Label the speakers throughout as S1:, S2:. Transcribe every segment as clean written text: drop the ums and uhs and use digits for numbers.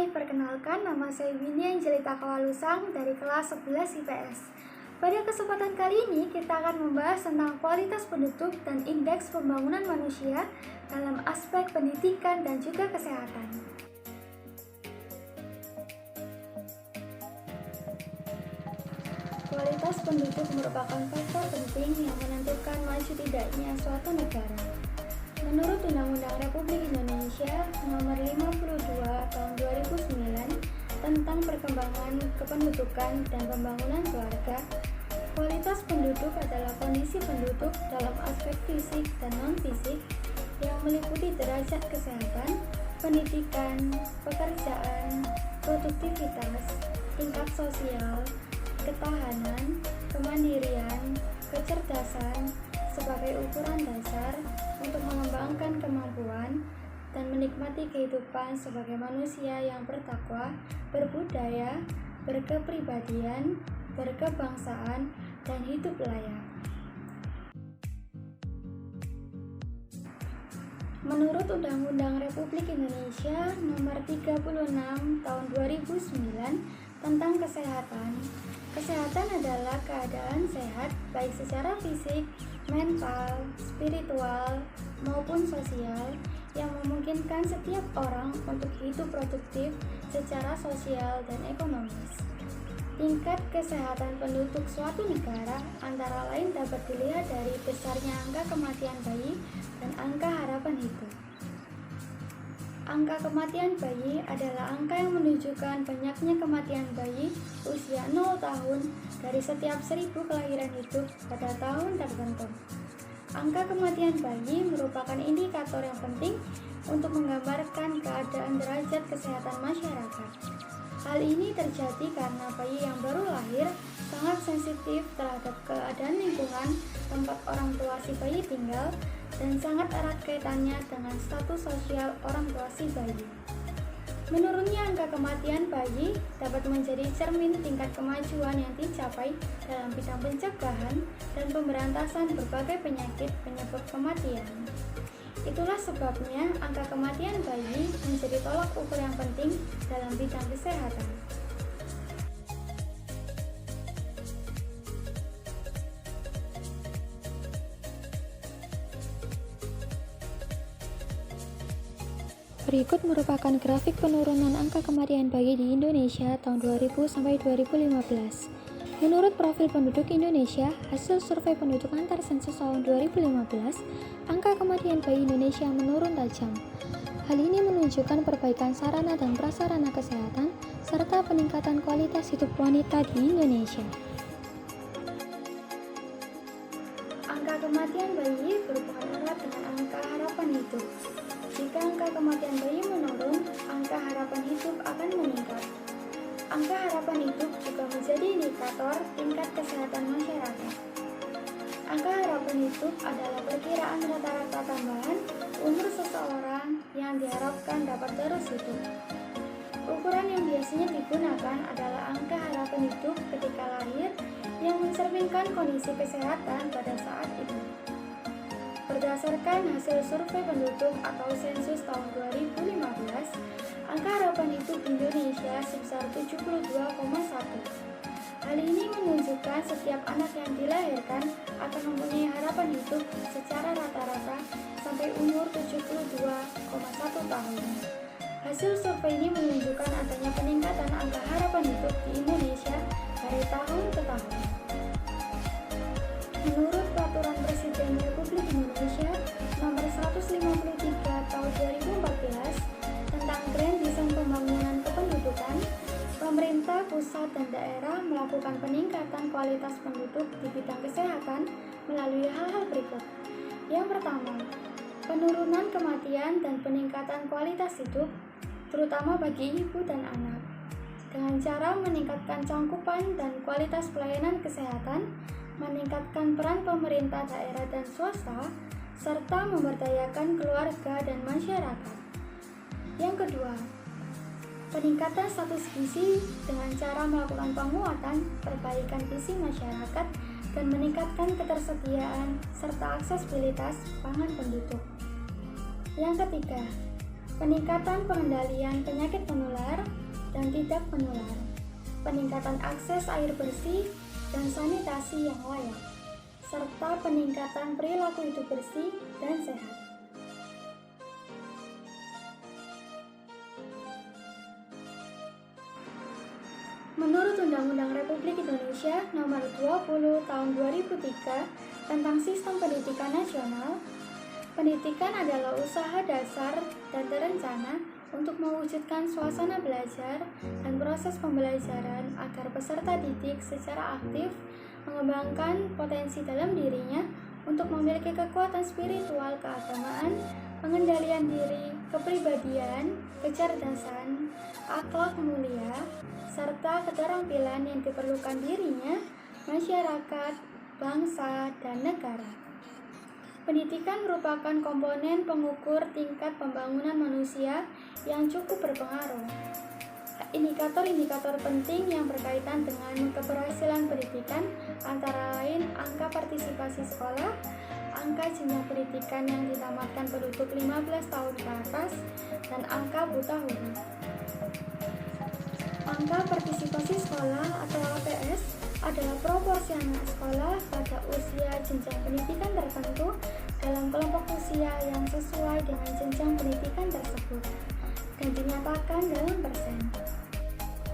S1: Hai, perkenalkan nama saya Winnie Angelita Kawalusang dari kelas 11 IPS. Pada kesempatan kali ini kita akan membahas tentang kualitas penduduk dan indeks pembangunan manusia dalam aspek pendidikan dan juga kesehatan. Kualitas penduduk merupakan faktor penting yang menentukan maju tidaknya suatu negara. Menurut Undang-Undang Republik Indonesia Nomor 52 Tahun 2009 tentang Perkembangan Kependudukan dan Pembangunan Keluarga, kualitas penduduk adalah kondisi penduduk dalam aspek fisik dan non-fisik yang meliputi derajat kesehatan, pendidikan, pekerjaan, produktivitas, tingkat sosial, ketahanan, kemandirian, kecerdasan, sebagai ukuran dasar untuk mengembangkan kemampuan dan menikmati kehidupan sebagai manusia yang bertakwa, berbudaya, berkepribadian, berkebangsaan, dan hidup layak. Menurut Undang-Undang Republik Indonesia Nomor 36 Tahun 2009 tentang kesehatan, kesehatan adalah keadaan sehat baik secara fisik, mental, spiritual, maupun sosial yang memungkinkan setiap orang untuk hidup produktif secara sosial dan ekonomis. Tingkat kesehatan penduduk suatu negara antara lain dapat dilihat dari besarnya angka kematian bayi dan angka harapan hidup. Angka kematian bayi adalah angka yang menunjukkan banyaknya kematian bayi usia 0 tahun dari setiap 1000 kelahiran hidup pada tahun tertentu. Angka kematian bayi merupakan indikator yang penting untuk menggambarkan keadaan derajat kesehatan masyarakat. Hal ini terjadi karena bayi yang baru lahir sangat sensitif terhadap keadaan lingkungan tempat orang tua si bayi tinggal dan sangat erat kaitannya dengan status sosial orang tua si bayi. Menurunnya angka kematian bayi dapat menjadi cermin tingkat kemajuan yang dicapai dalam bidang pencegahan dan pemberantasan berbagai penyakit penyebab kematian. Itulah sebabnya angka kematian bayi menjadi tolak ukur yang penting dalam bidang kesehatan.
S2: Berikut merupakan grafik penurunan angka kematian bayi di Indonesia tahun 2000 sampai 2015. Menurut profil penduduk Indonesia, hasil survei penduduk antar sensus tahun 2015, angka kematian bayi Indonesia menurun tajam. Hal ini menunjukkan perbaikan sarana dan prasarana kesehatan serta peningkatan kualitas hidup wanita di Indonesia.
S1: Angka kematian bayi berhubungan erat dengan angka harapan hidup. Jika angka kematian bayi menurun, angka harapan hidup akan meningkat. Angka harapan hidup juga menjadi indikator tingkat kesehatan masyarakat. Angka harapan hidup adalah perkiraan rata-rata tambahan umur seseorang yang diharapkan dapat terus hidup. Ukuran yang biasanya digunakan adalah angka harapan hidup ketika lahir yang mencerminkan kondisi kesehatan pada saat itu. Berdasarkan hasil survei penduduk atau sensus tahun 2015, angka harapan hidup di Indonesia sebesar 72,1. Hal ini menunjukkan setiap anak yang dilahirkan akan mempunyai harapan hidup secara rata-rata sampai umur 72,1 tahun. Hasil survei ini menunjukkan adanya peningkatan angka harapan hidup di Indonesia dari tahun ke tahun. Menurut Peraturan Presiden Republik Indonesia Nomor 153 Tahun 2014 tentang Grand Design Pembangunan Kependudukan, pemerintah pusat dan daerah melakukan peningkatan kualitas penduduk di bidang kesehatan melalui hal-hal berikut. Yang pertama, penurunan kematian dan peningkatan kualitas hidup, terutama bagi ibu dan anak, dengan cara meningkatkan cakupan dan kualitas pelayanan kesehatan, meningkatkan peran pemerintah daerah dan swasta, serta memberdayakan keluarga dan masyarakat. Yang kedua, peningkatan status gizi dengan cara melakukan penguatan perbaikan gizi masyarakat dan meningkatkan ketersediaan serta aksesibilitas pangan penduduk. Yang ketiga, peningkatan pengendalian penyakit menular dan tidak menular, peningkatan akses air bersih dan sanitasi yang layak, serta peningkatan perilaku hidup bersih dan sehat. Menurut Undang-Undang Republik Indonesia Nomor 20 Tahun 2003 tentang Sistem Pendidikan Nasional, pendidikan adalah usaha dasar dan terencana untuk mewujudkan suasana belajar dan proses pembelajaran agar peserta didik secara aktif mengembangkan potensi dalam dirinya untuk memiliki kekuatan spiritual keagamaan, pengendalian diri, kepribadian, kecerdasan, akhlak mulia, serta keterampilan yang diperlukan dirinya, masyarakat, bangsa, dan negara. Pendidikan merupakan komponen pengukur tingkat pembangunan manusia yang cukup berpengaruh. Indikator-indikator penting yang berkaitan dengan keberhasilan pendidikan antara lain angka partisipasi sekolah, angka jenjang pendidikan yang ditamatkan penduduk 15 tahun ke atas, dan angka buta huruf. Angka partisipasi sekolah atau APS adalah proporsi anak sekolah pada usia jenjang pendidikan tertentu dalam kelompok usia yang sesuai dengan jenjang pendidikan tersebut dan dinyatakan dalam persen.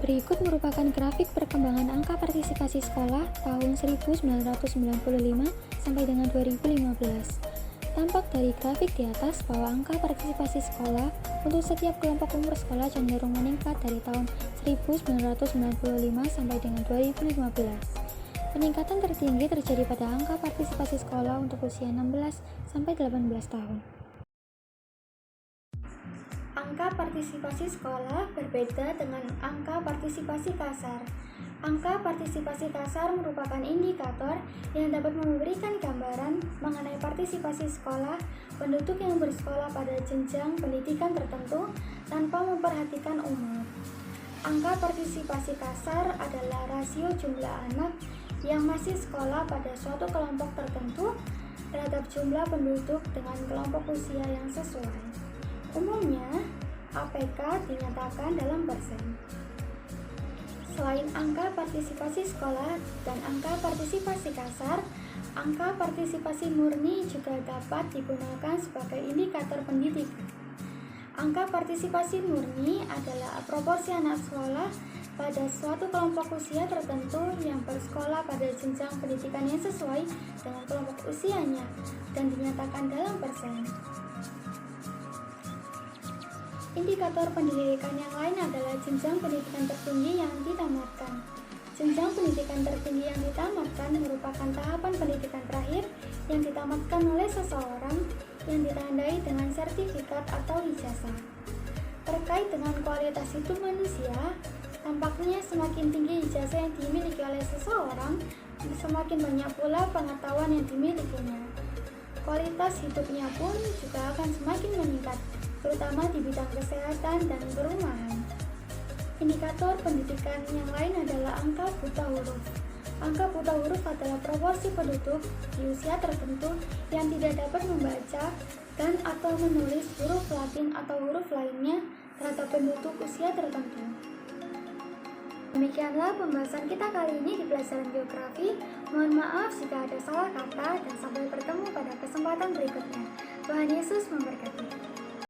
S2: Berikut merupakan grafik perkembangan angka partisipasi sekolah tahun 1995 sampai dengan 2015. Tampak dari grafik di atas bahwa angka partisipasi sekolah untuk setiap kelompok umur sekolah cenderung meningkat dari tahun 1995 sampai dengan 2015. Peningkatan tertinggi terjadi pada angka partisipasi sekolah untuk usia 16 sampai 18 tahun.
S1: Angka partisipasi sekolah berbeda dengan angka partisipasi kasar. Angka partisipasi kasar merupakan indikator yang dapat memberikan gambaran mengenai partisipasi sekolah penduduk yang bersekolah pada jenjang pendidikan tertentu tanpa memperhatikan umur. Angka partisipasi kasar adalah rasio jumlah anak yang masih sekolah pada suatu kelompok tertentu terhadap jumlah penduduk dengan kelompok usia yang sesuai. Umumnya, APK dinyatakan dalam persen. Selain angka partisipasi sekolah dan angka partisipasi kasar, angka partisipasi murni juga dapat digunakan sebagai indikator pendidikan. Angka partisipasi murni adalah proporsi anak sekolah pada suatu kelompok usia tertentu yang bersekolah pada jenjang pendidikan yang sesuai dengan kelompok usianya dan dinyatakan dalam persen. Indikator pendidikan yang lain adalah jenjang pendidikan tertinggi yang ditamatkan. Jenjang pendidikan tertinggi yang ditamatkan merupakan tahapan pendidikan terakhir yang ditamatkan oleh seseorang yang ditandai dengan sertifikat atau ijazah. Terkait dengan kualitas hidup manusia, tampaknya semakin tinggi ijazah yang dimiliki oleh seseorang, semakin banyak pula pengetahuan yang dimilikinya. Kualitas hidupnya pun juga akan semakin meningkat, terutama di bidang kesehatan dan perumahan. Indikator pendidikan yang lain adalah angka buta huruf. Angka buta huruf adalah proporsi penduduk di usia tertentu yang tidak dapat membaca dan atau menulis huruf Latin atau huruf lainnya terhadap penduduk usia tertentu. Demikianlah pembahasan kita kali ini di pelajaran geografi. Mohon maaf jika ada salah kata dan sampai bertemu pada kesempatan berikutnya. Tuhan Yesus memberkati.